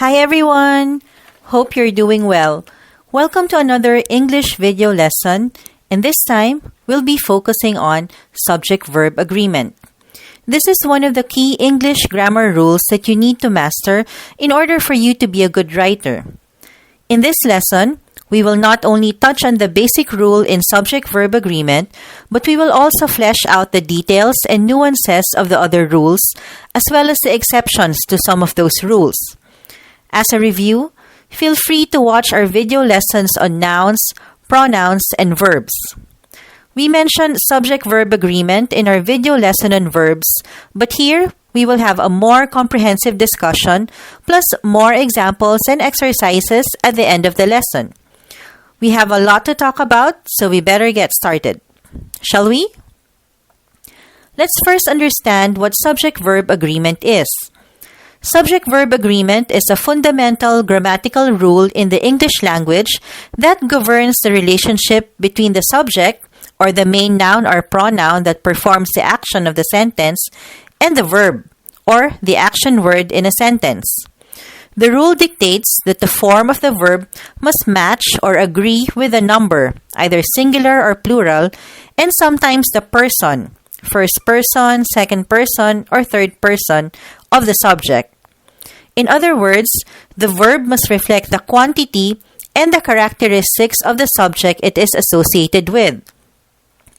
Hi everyone! Hope you're doing well. Welcome to another English video lesson, and this time we'll be focusing on subject-verb agreement. This is one of the key English grammar rules that you need to master in order for you to be a good writer. In this lesson, we will not only touch on the basic rule in subject-verb agreement, but we will also flesh out the details and nuances of the other rules, as well as the exceptions to some of those rules. As a review, feel free to watch our video lessons on nouns, pronouns, and verbs. We mentioned subject-verb agreement in our video lesson on verbs, but here we will have a more comprehensive discussion, plus more examples and exercises at the end of the lesson. We have a lot to talk about, so we better get started. Shall we? Let's first understand what subject-verb agreement is. Subject-verb agreement is a fundamental grammatical rule in the English language that governs the relationship between the subject, or the main noun or pronoun that performs the action of the sentence, and the verb, or the action word in a sentence. The rule dictates that the form of the verb must match or agree with a number, either singular or plural, and sometimes the person, first person, second person, or third person of the subject. In other words, the verb must reflect the quantity and the characteristics of the subject it is associated with.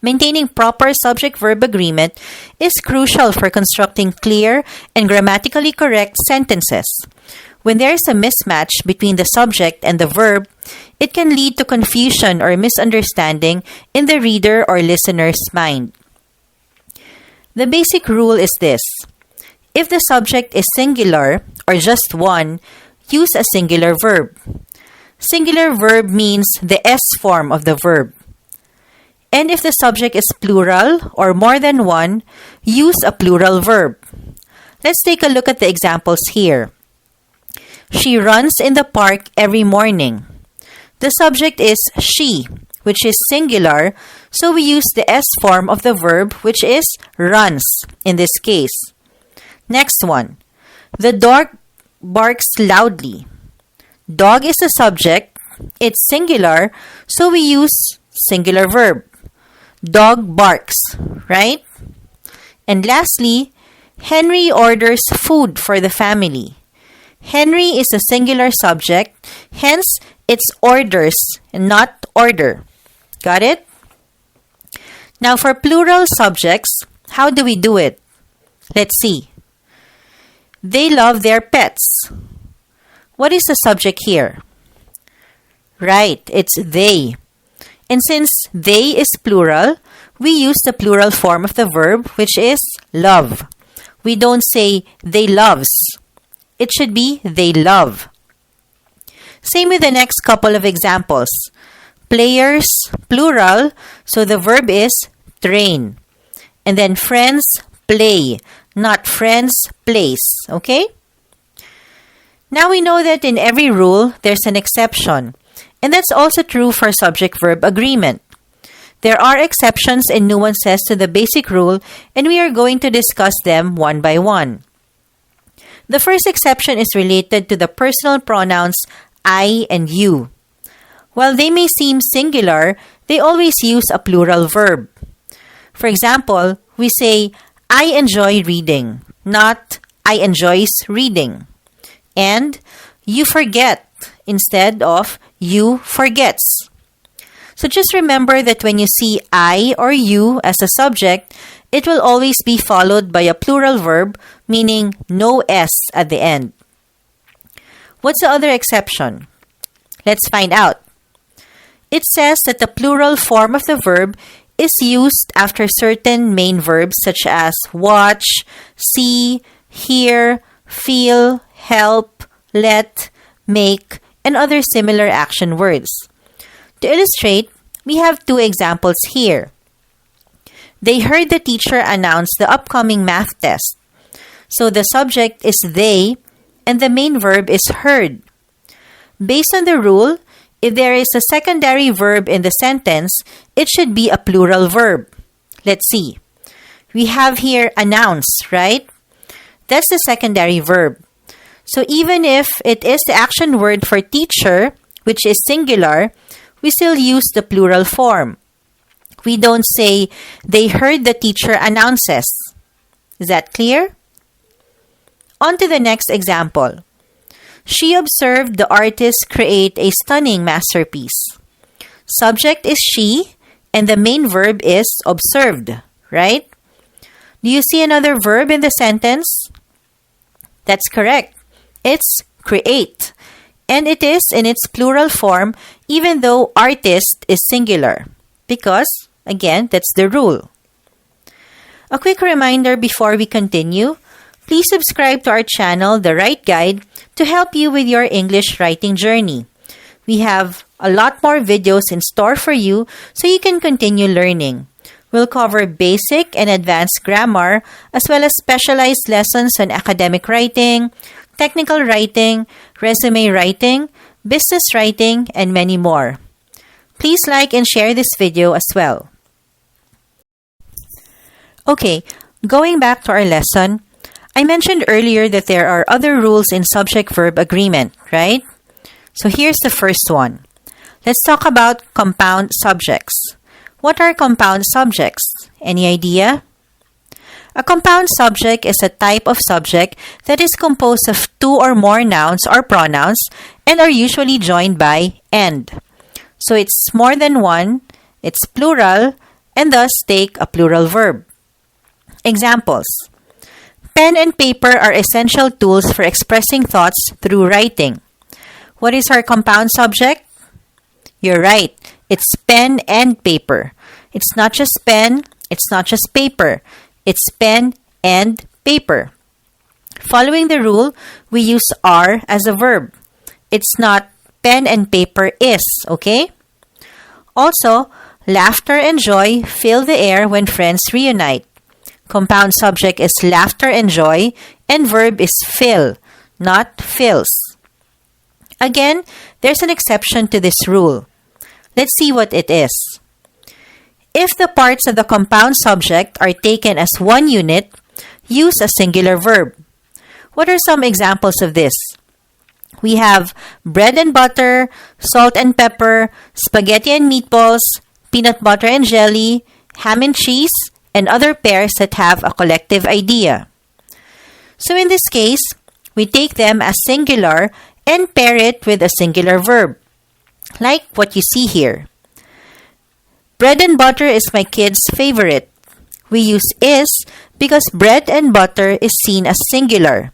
Maintaining proper subject-verb agreement is crucial for constructing clear and grammatically correct sentences. When there is a mismatch between the subject and the verb, it can lead to confusion or misunderstanding in the reader or listener's mind. The basic rule is this: if the subject is singular or just one, use a singular verb. Singular verb means the S form of the verb. And if the subject is plural or more than one, use a plural verb. Let's take a look at the examples here. She runs in the park every morning. The subject is she, which is singular, so we use the S form of the verb, which is runs in this case. Next one. The dog barks loudly. Dog is the subject, it's singular, so we use singular verb. Dog barks, right? And lastly, Henry orders food for the family. Henry is a singular subject, hence it's orders and not order. Got it? Now for plural subjects, how do we do it? Let's see. They love their pets. What is the subject here? Right, it's they. And since they is plural, we use the plural form of the verb, which is love. We don't say they loves. It should be they love. Same with the next couple of examples. Players, plural, so the verb is train. And then friends, play, not friends, plays. Okay? Now we know that in every rule, there's an exception. And that's also true for subject-verb agreement. There are exceptions and nuances to the basic rule, and we are going to discuss them one by one. The first exception is related to the personal pronouns I and you. While they may seem singular, they always use a plural verb. For example, we say, I enjoy reading, not I enjoys reading. And you forget instead of you forgets. So just remember that when you see I or you as a subject, it will always be followed by a plural verb, meaning no S at the end. What's the other exception? Let's find out. It says that the plural form of the verb is used after certain main verbs such as watch, see, hear, feel, help, let, make, and other similar action words. To illustrate, we have two examples here. They heard the teacher announce the upcoming math test. So the subject is they, and the main verb is heard. Based on the rule, if there is a secondary verb in the sentence, it should be a plural verb. Let's see. We have here announce, right? That's the secondary verb. So even if it is the action word for teacher, which is singular, we still use the plural form. We don't say, they heard the teacher announces. Is that clear? On to the next example. She observed the artist create a stunning masterpiece. Subject is she, and the main verb is observed, right? Do you see another verb in the sentence? That's correct. It's create. And it is in its plural form even though artist is singular. Because, again, that's the rule. A quick reminder before we continue, please subscribe to our channel, The Right Guide, to help you with your English writing journey. We have a lot more videos in store for you so you can continue learning. We'll cover basic and advanced grammar as well as specialized lessons on academic writing, technical writing, resume writing, business writing, and many more. Please like and share this video as well. Okay, going back to our lesson, I mentioned earlier that there are other rules in subject-verb agreement, right? So here's the first one. Let's talk about compound subjects. What are compound subjects? Any idea? A compound subject is a type of subject that is composed of two or more nouns or pronouns and are usually joined by "and." So it's more than one, it's plural, and thus take a plural verb. Examples. Pen and paper are essential tools for expressing thoughts through writing. What is our compound subject? You're right. It's pen and paper. It's not just pen, it's not just paper. It's pen and paper. Following the rule, we use are as a verb. It's not pen and paper is, okay? Also, laughter and joy fill the air when friends reunite. Compound subject is laughter and joy, and verb is fill, not fills. Again, there's an exception to this rule. Let's see what it is. If the parts of the compound subject are taken as one unit, use a singular verb. What are some examples of this? We have bread and butter, salt and pepper, spaghetti and meatballs, peanut butter and jelly, ham and cheese, and other pairs that have a collective idea. So in this case, we take them as singular and pair it with a singular verb, like what you see here. Bread and butter is my kid's favorite. We use is because bread and butter is seen as singular.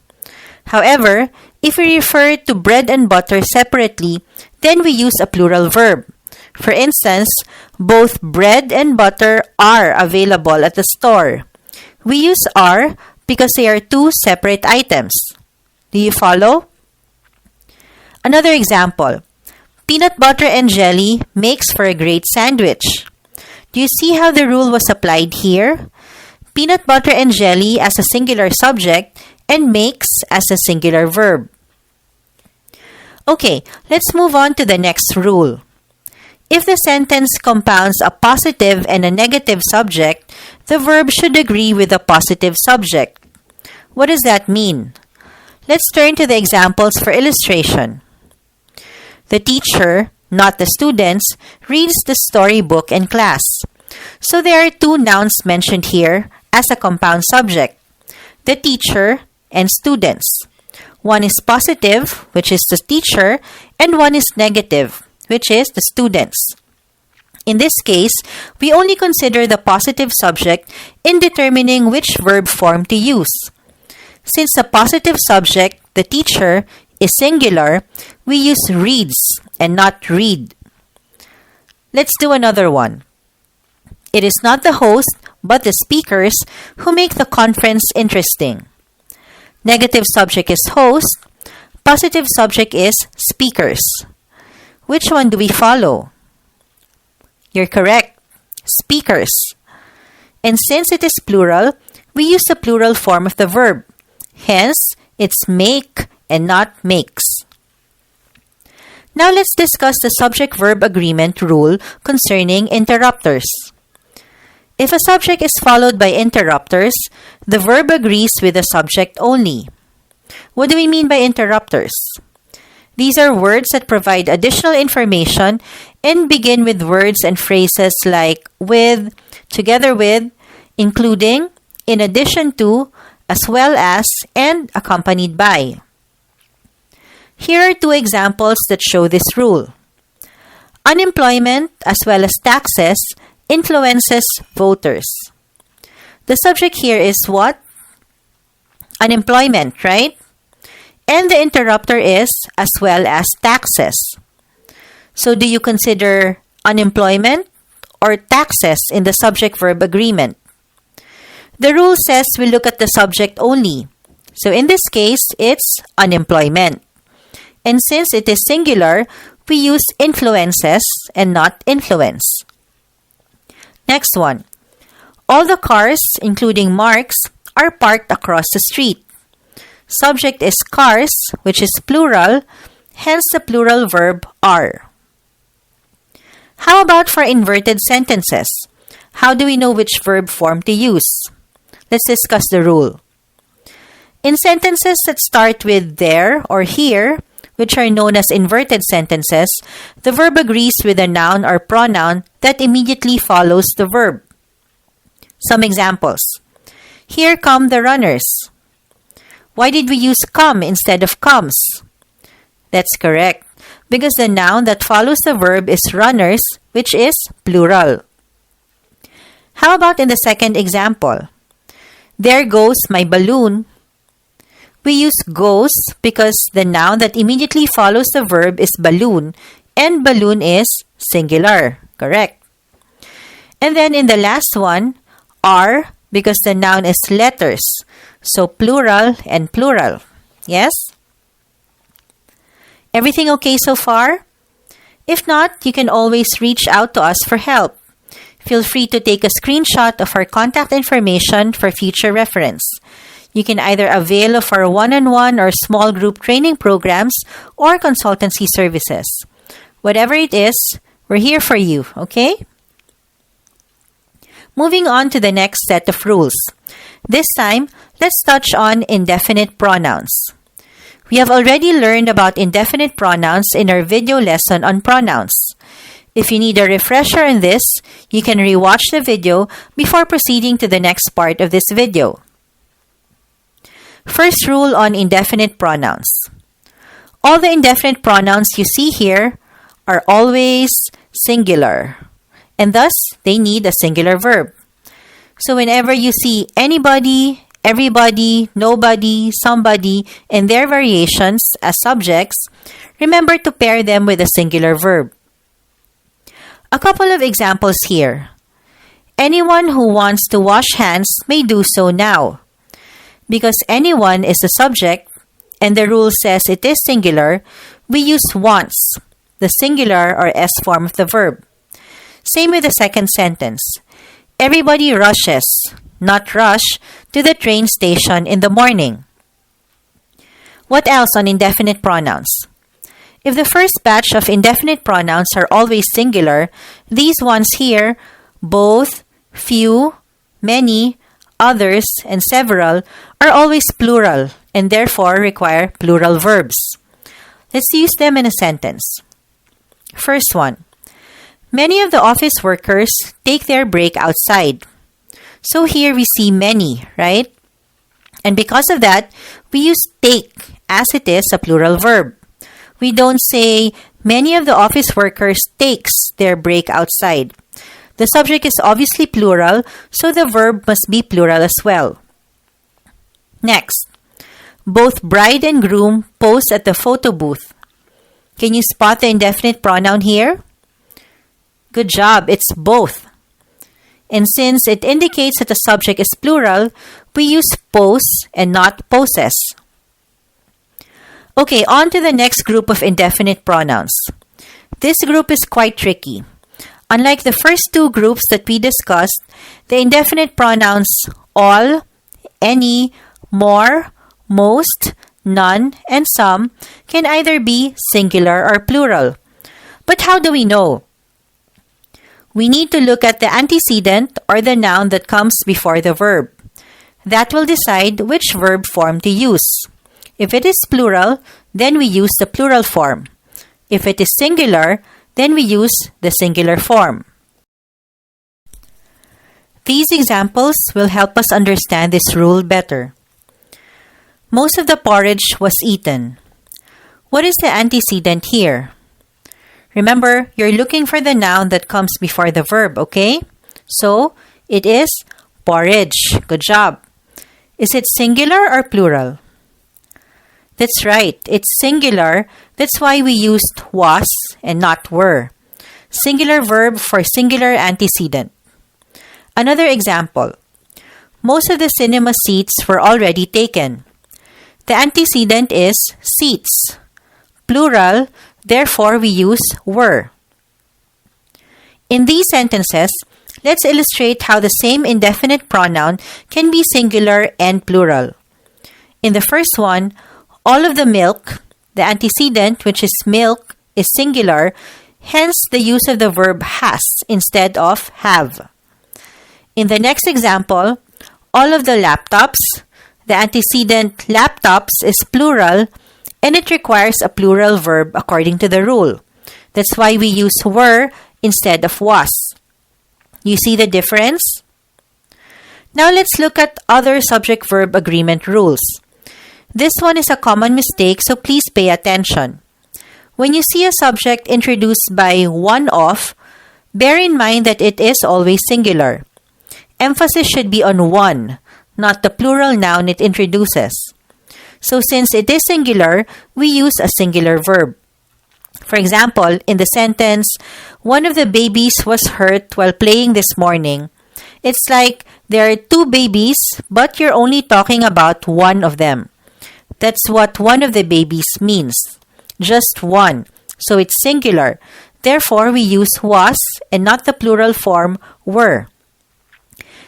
However, if we refer to bread and butter separately, then we use a plural verb. For instance, both bread and butter are available at the store. We use are because they are two separate items. Do you follow? Another example. Peanut butter and jelly makes for a great sandwich. Do you see how the rule was applied here? Peanut butter and jelly as a singular subject and makes as a singular verb. Okay, let's move on to the next rule. If the sentence compounds a positive and a negative subject, the verb should agree with the positive subject. What does that mean? Let's turn to the examples for illustration. The teacher, not the students, reads the storybook in class. So there are two nouns mentioned here as a compound subject, the teacher and students. One is positive, which is the teacher, and one is negative, which is the students. In this case, we only consider the positive subject in determining which verb form to use. Since the positive subject, the teacher, is singular, we use reads and not read. Let's do another one. It is not the host, but the speakers who make the conference interesting. Negative subject is host, positive subject is speakers. Which one do we follow? You're correct. Speakers. And since it is plural, we use the plural form of the verb. Hence, it's make and not makes. Now let's discuss the subject-verb agreement rule concerning interrupters. If a subject is followed by interrupters, the verb agrees with the subject only. What do we mean by interrupters? These are words that provide additional information and begin with words and phrases like with, together with, including, in addition to, as well as, and accompanied by. Here are two examples that show this rule. Unemployment as well as taxes influences voters. The subject here is what? Unemployment, right? And the interrupter is as well as taxes. So do you consider unemployment or taxes in the subject-verb agreement? The rule says we look at the subject only. So in this case, it's unemployment. And since it is singular, we use influences and not influence. Next one. All the cars, including Mark's, are parked across the street. Subject is cars, which is plural, hence the plural verb are. How about for inverted sentences? How do we know which verb form to use? Let's discuss the rule. In sentences that start with there or here, which are known as inverted sentences, the verb agrees with a noun or pronoun that immediately follows the verb. Some examples. Here come the runners. Why did we use come instead of comes? That's correct, because the noun that follows the verb is runners, which is plural. How about in the second example? There goes my balloon. We use goes because the noun that immediately follows the verb is balloon, and balloon is singular, correct? And then in the last one, are, because the noun is letters, so plural and plural. Yes? Everything okay so far? If not, you can always reach out to us for help. Feel free to take a screenshot of our contact information for future reference. You can either avail of our one-on-one or small group training programs or consultancy services. Whatever it is, we're here for you, okay? Moving on to the next set of rules. This time, let's touch on indefinite pronouns. We have already learned about indefinite pronouns in our video lesson on pronouns. If you need a refresher on this, you can rewatch the video before proceeding to the next part of this video. First rule on indefinite pronouns. All the indefinite pronouns you see here are always singular, and thus they need a singular verb. So whenever you see anybody, everybody, nobody, somebody, and their variations as subjects, remember to pair them with a singular verb. A couple of examples here. Anyone who wants to wash hands may do so now. Because anyone is the subject, and the rule says it is singular, we use wants, the singular or S form of the verb. Same with the second sentence. Everybody rushes, not rush, to the train station in the morning. What else on indefinite pronouns? If the first batch of indefinite pronouns are always singular, these ones here, both, few, many, others, and several, are always plural and therefore require plural verbs. Let's use them in a sentence. First one. Many of the office workers take their break outside. So here we see many, right? And because of that, we use take as it is a plural verb. We don't say many of the office workers takes their break outside. The subject is obviously plural, so the verb must be plural as well. Next, both bride and groom pose at the photo booth. Can you spot the indefinite pronoun here? Good job, it's both. And since it indicates that the subject is plural, we use pose and not poses. Okay, on to the next group of indefinite pronouns. This group is quite tricky. Unlike the first two groups that we discussed, the indefinite pronouns all, any, more, most, none, and some can either be singular or plural. But how do we know? We need to look at the antecedent or the noun that comes before the verb. That will decide which verb form to use. If it is plural, then we use the plural form. If it is singular, then we use the singular form. These examples will help us understand this rule better. Most of the porridge was eaten. What is the antecedent here? Remember, you're looking for the noun that comes before the verb, okay? So, it is porridge. Good job. Is it singular or plural? That's right, it's singular. That's why we used was and not were. Singular verb for singular antecedent. Another example. Most of the cinema seats were already taken. The antecedent is seats. Plural, therefore we use were. In these sentences, let's illustrate how the same indefinite pronoun can be singular and plural. In the first one, all of the milk, the antecedent, which is milk, is singular, hence the use of the verb has instead of have. In the next example, all of the laptops, the antecedent laptops is plural, and it requires a plural verb according to the rule. That's why we use were instead of was. You see the difference? Now let's look at other subject-verb agreement rules. This one is a common mistake, so please pay attention. When you see a subject introduced by one of, bear in mind that it is always singular. Emphasis should be on one, not the plural noun it introduces. So since it is singular, we use a singular verb. For example, in the sentence, one of the babies was hurt while playing this morning. It's like there are two babies, but you're only talking about one of them. That's what one of the babies means. Just one. So it's singular. Therefore, we use was and not the plural form were.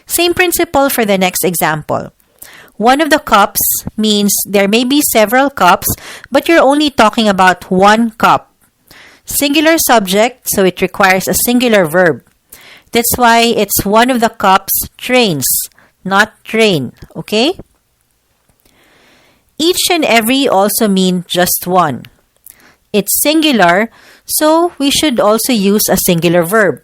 Same principle for the next example. One of the cups means there may be several cups, but you're only talking about one cup. Singular subject, so it requires a singular verb. That's why it's one of the cups trains, not train, okay? Each and every also mean just one. It's singular, so we should also use a singular verb.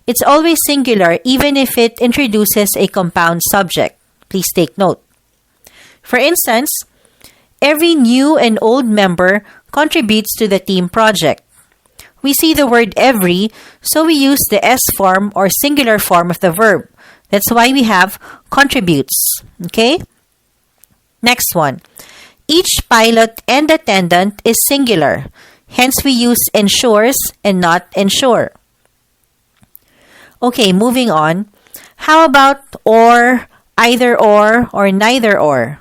It's always singular even if it introduces a compound subject. Please take note. For instance, every new and old member contributes to the team project. We see the word every, so we use the S form or singular form of the verb. That's why we have contributes. Okay? Next one. Each pilot and attendant is singular. Hence, we use ensures and not ensure. Okay, moving on. How about or, either or neither or?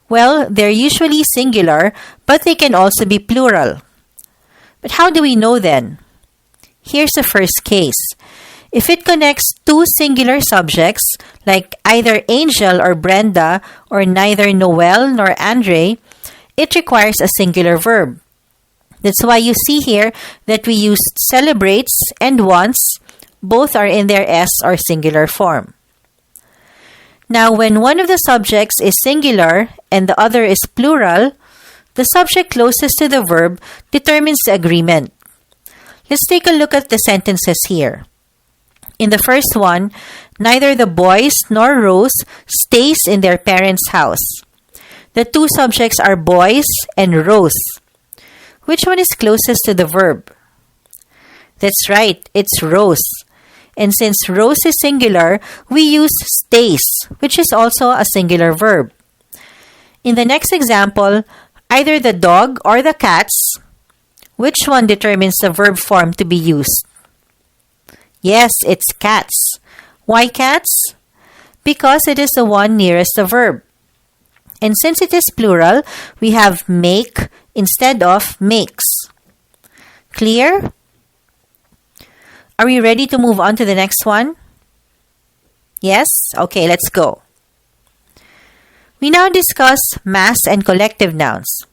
Well, they're usually singular, but they can also be plural. But how do we know then? Here's the first case. If it connects two singular subjects, like either Angel or Brenda, or neither Noel nor Andre, it requires a singular verb. That's why you see here that we used celebrates and wants. Both are in their S or singular form. Now, when one of the subjects is singular and the other is plural, the subject closest to the verb determines the agreement. Let's take a look at the sentences here. In the first one, neither the boys nor Rose stays in their parents' house. The two subjects are boys and Rose. Which one is closest to the verb? That's right, it's Rose. And since Rose is singular, we use stays, which is also a singular verb. In the next example, either the dog or the cats, which one determines the verb form to be used? Yes, it's cats. Why cats? Because it is the one nearest the verb. And since it is plural, we have make instead of makes. Clear? Are we ready to move on to the next one? Yes? Okay, let's go. We now discuss mass and collective nouns.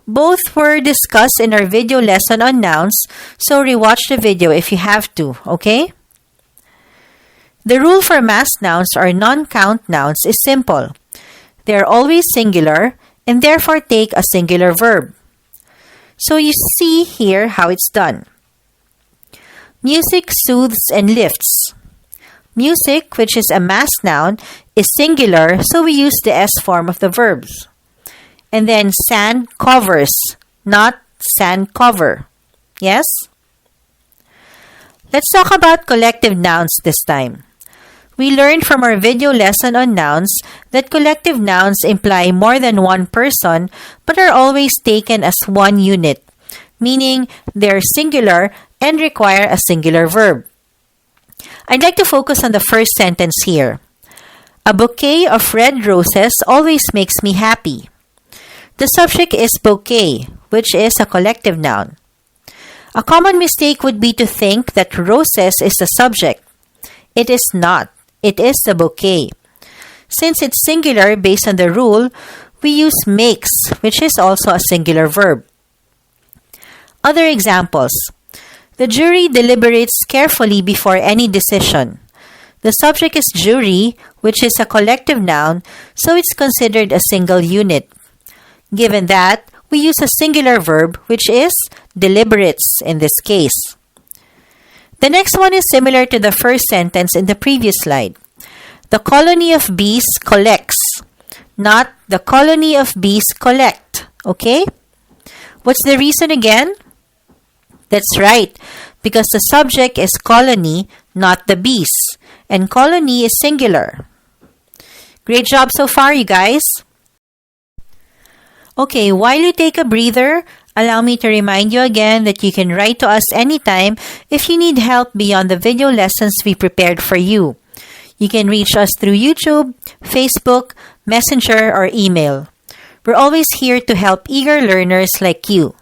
Both were discussed in our video lesson on nouns, so rewatch the video if you have to, okay? The rule for mass nouns or non-count nouns is simple. They are always singular and therefore take a singular verb. So you see here how it's done. Music soothes and lifts. Music, which is a mass noun, is singular, so we use the S form of the verbs. And then sand covers, not sand cover. Yes? Let's talk about collective nouns this time. We learned from our video lesson on nouns that collective nouns imply more than one person but are always taken as one unit, meaning they're singular and require a singular verb. I'd like to focus on the first sentence here. A bouquet of red roses always makes me happy. The subject is bouquet, which is a collective noun. A common mistake would be to think that roses is the subject. It is not. It is the bouquet. Since it's singular based on the rule, we use makes, which is also a singular verb. Other examples. The jury deliberates carefully before any decision. The subject is jury, which is a collective noun, so it's considered a single unit. Given that, we use a singular verb, which is deliberates in this case. The next one is similar to the first sentence in the previous slide. The colony of bees collects, not the colony of bees collect. Okay? What's the reason again? That's right, because the subject is colony, not the bees, and colony is singular. Great job so far, you guys. Okay, while you take a breather, allow me to remind you again that you can write to us anytime if you need help beyond the video lessons we prepared for you. You can reach us through YouTube, Facebook, Messenger, or email. We're always here to help eager learners like you.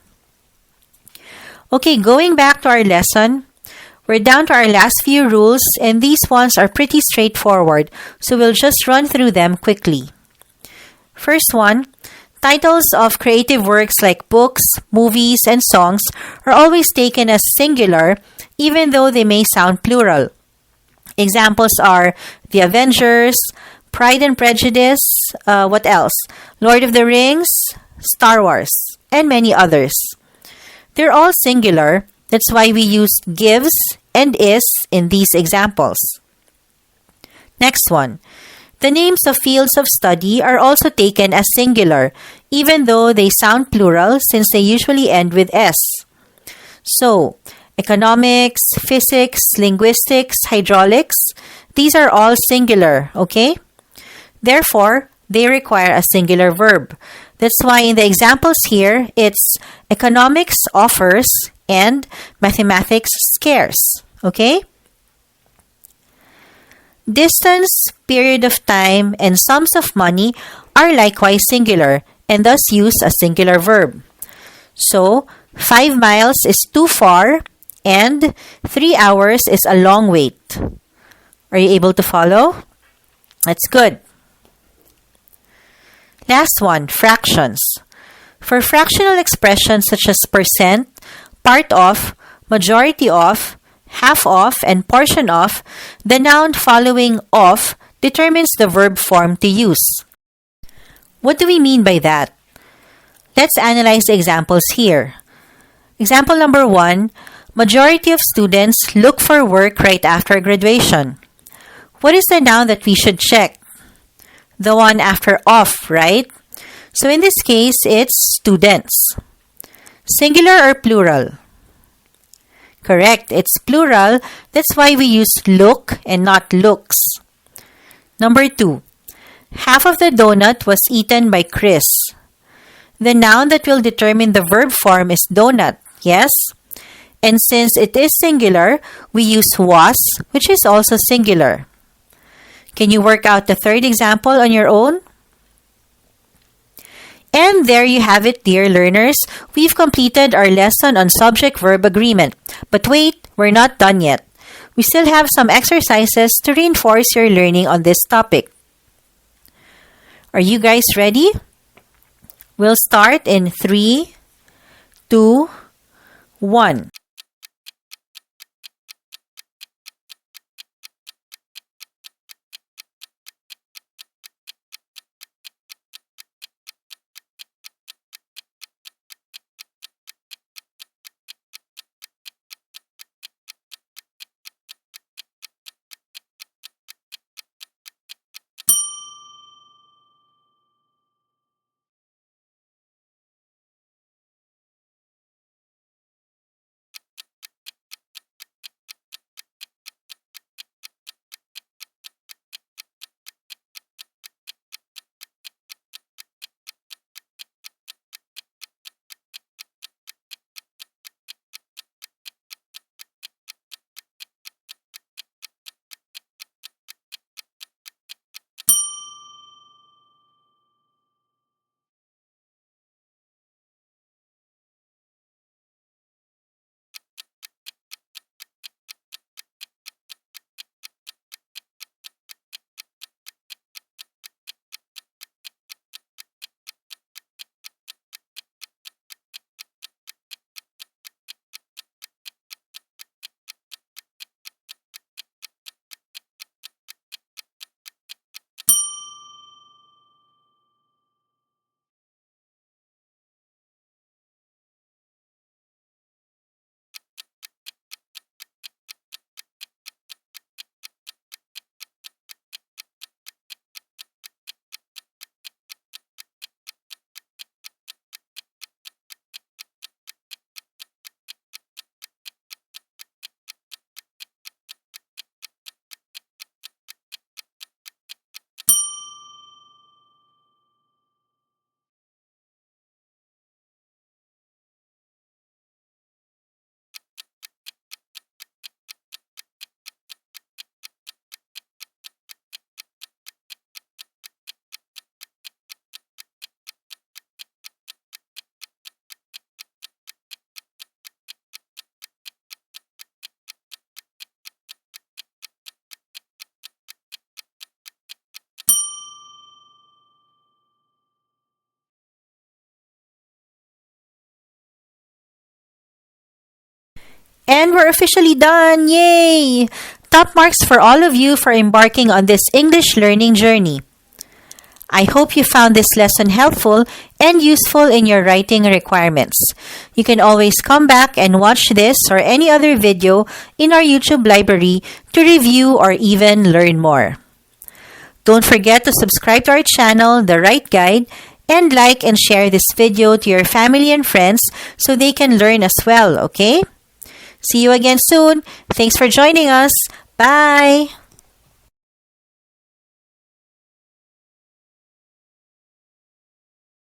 Okay, going back to our lesson, we're down to our last few rules, and these ones are pretty straightforward, so we'll just run through them quickly. First one, titles of creative works like books, movies, and songs are always taken as singular, even though they may sound plural. Examples are The Avengers, Pride and Prejudice, what else? Lord of the Rings, Star Wars, and many others. They're all singular, that's why we use gives and is in these examples. Next one. The names of fields of study are also taken as singular, even though they sound plural since they usually end with S. So, economics, physics, linguistics, hydraulics, these are all singular, okay? Therefore, they require a singular verb. That's why in the examples here, it's economics offers and mathematics scarce, okay? Distance, period of time, and sums of money are likewise singular and thus use a singular verb. So, 5 miles is too far and 3 hours is a long wait. Are you able to follow? That's good. Last one, fractions. For fractional expressions such as percent, part of, majority of, half of, and portion of, the noun following of determines the verb form to use. What do we mean by that? Let's analyze the examples here. Example number 1, majority of students look for work right after graduation. What is the noun that we should check? The one after of, right? So in this case, it's students. Singular or plural? Correct, it's plural. That's why we use look and not looks. Number 2, half of the donut was eaten by Chris. The noun that will determine the verb form is donut, yes? And since it is singular, we use was, which is also singular. Can you work out the third example on your own? And there you have it, dear learners. We've completed our lesson on subject-verb agreement. But wait, we're not done yet. We still have some exercises to reinforce your learning on this topic. Are you guys ready? We'll start in 3, 2, 1. And we're officially done! Yay! Top marks for all of you for embarking on this English learning journey. I hope you found this lesson helpful and useful in your writing requirements. You can always come back and watch this or any other video in our YouTube library to review or even learn more. Don't forget to subscribe to our channel, The Right Guide, and like and share this video to your family and friends so they can learn as well, okay? See you again soon. Thanks for joining us. Bye!